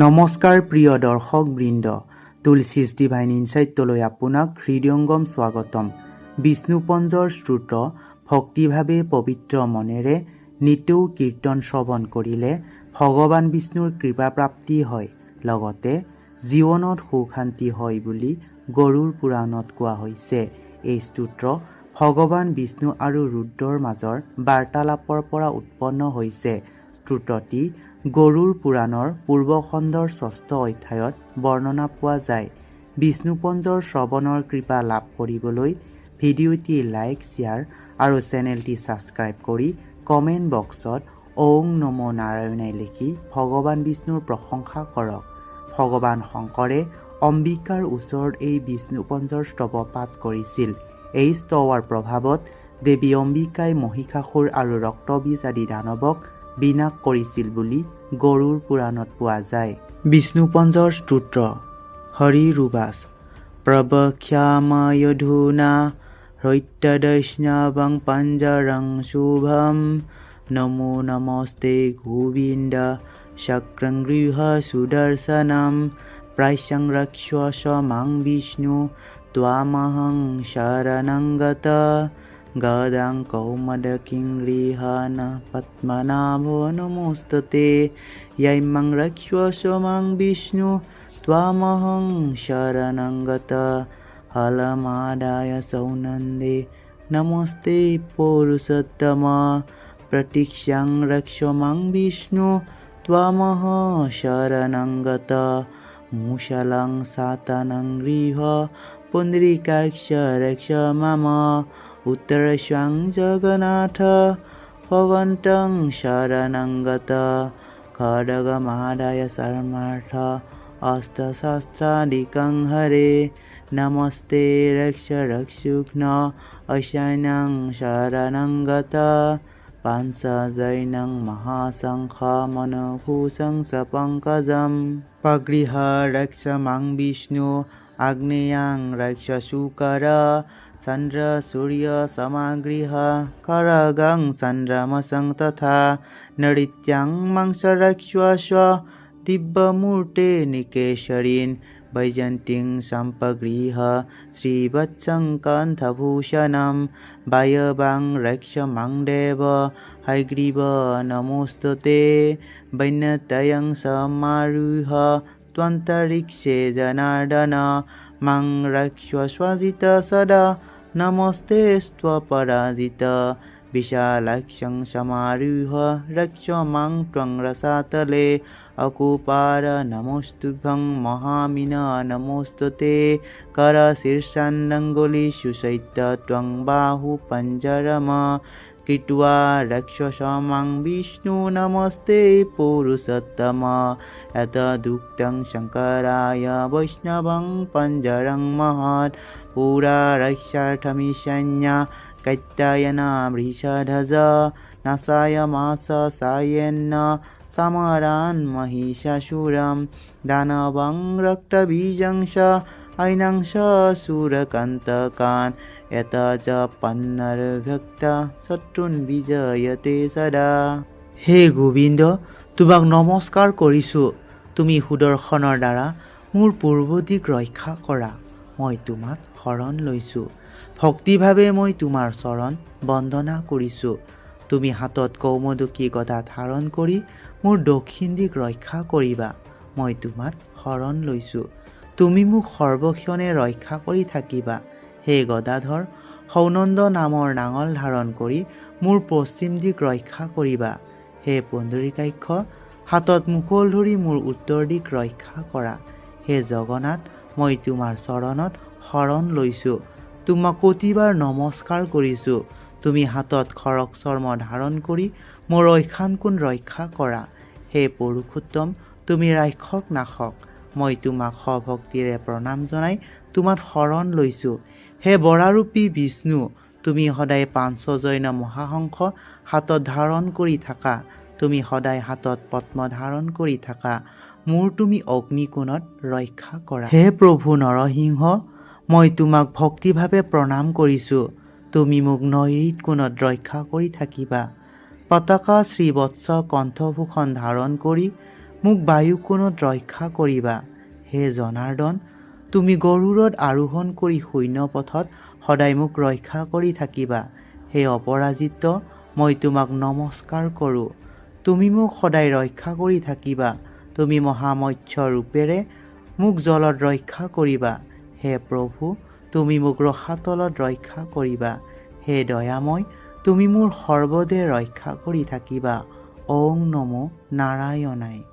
নমস্কাৰ প্ৰিয় দৰ্শক বৃন্দ, তুলসীজ ডিভাইন ইনচাইটলৈ আপোনাক হৃদয়ংগম স্বাগতম। বিষ্ণুপঞ্জৰ স্তোত্ৰ ভক্তিভাৱে পবিত্ৰ মনেৰে নিতৌ কীৰ্তন শ্ৰৱণ কৰিলে ভগৱান বিষ্ণুৰ কৃপা প্ৰাপ্তি হয়, লগতে জীৱনত সুখ শান্তি হয় বুলি গৰুড় পুৰাণত কোৱা হৈছে। এই স্তোত্ৰ ভগৱান বিষ্ণু আৰু ৰুদ্ৰৰ মাজৰ বাৰ্তালাপৰ পৰা উৎপন্ন হৈছে। স্তোত্ৰটি গৰুড় পুৰাণৰ পূৰ্বখণ্ডৰ ৬ষ্ঠ অধ্যায়ত বৰ্ণনা পোৱা যায়। বিষ্ণুপঞ্জৰ শ্ৰৱণৰ কৃপা লাভ কৰিবলৈ ভিডিঅ'টি লাইক, শ্বেয়াৰ আৰু চেনেলটি ছাবস্ক্ৰাইব কৰি কমেণ্ট বক্সত ওং নমো নাৰায়ণাই লিখি ভগৱান বিষ্ণুৰ প্ৰশংসা কৰক। ভগৱান শংকৰে অম্বিকাৰ ওচৰত এই বিষ্ণুপঞ্জৰ স্তৱ পাঠ কৰিছিল। এই স্তৱৰ প্ৰভাৱত দেৱী অম্বিকাই মহিষাসুৰ আৰু ৰক্তবীজ আদি দানৱক বিনাশ কৰিছিল বুলি গৰুড় পুৰাণত পোৱা যায়। বিষ্ণুপঞ্জৰ স্তোত্ৰ হৰিৰুবাচ প্ৰবক্ষ্যাময়ধুনা হৃত্যদৈষ্ণৱং পঞ্জৰং শুভম নমো নমস্তে গোবিন্দ শক্ৰংগৃহ সুদৰ্শনম প্ৰাসংৰক্ষ্যস্ব মাং বিষ্ণু ত্বামহং শৰণং গতঃ গদাং কৌমদকিং গৃহান পদ্মনাভো নমোস্তুতে য়ৈমং ৰক্ষ্যস্ব মাং বিষ্ণু ত্বামহং শৰণং গতঃ হলমাদায় সৌনন্দে নমস্তে পুৰুষোত্তম প্ৰতীক্ষ্যং ৰক্ষ মাং বিষ্ণু ত্বামহং শৰণং গতঃ মুষলং সাতনং গৃহ পুণ্ডৰীকাক্ষ ৰক্ষ মম উত্তৰস্বং জগন্নাথ ভৱন্तं শৰণং গতঃ খড়গমাদায় সৰ্মাৰ্থ অস্ত্ৰশস্ত্ৰাদিকং হৰে নমস্তে ৰক্ষ ৰক্ষুঘ্ন ঐশান্যং শৰণং গতঃ পাঞ্চজন্যং মহাশংখ মনোভূষং সপঙ্কজম পগৃহ ৰক্ষ মাং বিষ্ণু আগ্নেয়াং ৰক্ষ শুকৰ চন্দ্ৰ সূৰ্য সমাগৃহ খড়গং চন্দ্ৰমসং তথা নৃত্যাং মাংস ৰক্ষ্যস্ব দিব্যমূৰ্তে নিকেশৰীন বৈজন্তীং সম্পগৃহ শ্ৰীবৎসং কণ্ঠভূষণম বায়বাং ৰক্ষ মাং দেৱ হয়গ্ৰীৱ নমোস্তুতে বন্যতয়ং সমাৰুহ ত্বন্তৰিক্ষে জনাৰ্দন মাং ৰক্ষ্যস্বজিত সদা নমস্তে স্ত্বপৰাজিত বিশালাক্ষং সমাৰুহ ৰক্ষ মাং ত্বং ৰসাতলে অকুপার নমস্তুভ্যং মহামিন নমোস্তুতে কর শীর্ষান্নঙ্গুলি সুশৈত্য ত্বং বাহু পঞ্জরম কৃত্বা রক্ষস মাং বিষ্ণু নমস্তে পুরুষোত্তম এতদুক্তং শঙ্করায় বৈষ্ণবং পঞ্জরং মহৎ পুরা রক্ষার্থমিষণ্য কাত্যায়না বৃষধ্বজ নাসায় মাস সায়েন্ন সমরান মহিষাসুরম দানবং রক্তবীজংশ ঐনংশ সুরকন্তকান এত চ পন্নর্ভক্ত শত্ৰুন বিজয়তে সদা। হে গোবিন্দ, তোমাক নমস্কাৰ কৰিছোঁ। তুমি সুদৰ্শনৰ দ্বাৰা মোৰ পূৰ্ব দিশ ৰক্ষা কৰা। মই তোমাক শৰণ লৈছোঁ। ভক্তিভাৱে মই তোমাৰ চৰণ বন্দনা কৰিছোঁ। তুমি হাতত কৌমদকী গদা ধাৰণ কৰি মোৰ দক্ষিণ দিশ ৰক্ষা কৰিবা। মই তোমাক শৰণ লৈছোঁ। তুমি মোক সৰ্বক্ষণে ৰক্ষা কৰি থাকিবা। হে গদাধৰ, সৌনন্দ নামৰ নাঙল ধাৰণ কৰি মোৰ পশ্চিম দিশ ৰক্ষা কৰিবা। হে পুণ্ডৰীকাক্ষ, হাতত মুকল ধৰি মোৰ উত্তৰ দিশ ৰক্ষা কৰা। হে জগন্নাথ, মই তোমাৰ চৰণত শৰণ লৈছোঁ। তোমাক কোটিবাৰ নমস্কাৰ কৰিছোঁ। তুমি হাতত খড়গ চৰ্ম ধাৰণ কৰি মোৰ ঐশানকোণ ৰক্ষা কৰা। হে পুৰুষোত্তম, তুমি ৰাক্ষস নাশক। মই তোমাক সভক্তিৰে প্ৰণাম জনাই তোমাক শৰণ লৈছোঁ। হে বৰাৰূপী বিষ্ণু, তুমি সদায় পাঞ্চজন্য মহাশংখ হাতত ধাৰণ কৰি থাকা। তুমি সদায় হাতত পদ্ম ধাৰণ কৰি থাকা। মোৰ তুমি অগ্নিকোণত ৰক্ষা কৰা। হে প্ৰভু নৰসিংহ, মই তোমাক ভক্তিভাৱে প্ৰণাম কৰিছোঁ। তুমি মোক নৈৰিত কোণত ৰক্ষা কৰি থাকিবা। পতাকা শ্ৰীবৎস কণ্ঠভূষণ ধাৰণ কৰি মোক বায়ুকোণত ৰক্ষা কৰিবা। হে জনাৰ্দন, তুমি গৰুড়ত আৰোহণ কৰি শূন্যপথত সদায় মোক ৰক্ষা কৰি থাকিবা। হে অপৰাজিত, মই তোমাক নমস্কাৰ কৰোঁ। তুমি মোক সদায় ৰক্ষা কৰি থাকিবা। তুমি মহামৎস্য ৰূপেৰে মোক জলত ৰক্ষা কৰিবা। হে প্ৰভু, তুমি মোক ৰসাতলত ৰক্ষা কৰিবা। হে দয়াময়, তুমি মোৰ সৰ্বদে ৰক্ষা কৰি থাকিবা। ওং নমো নাৰায়ণায়।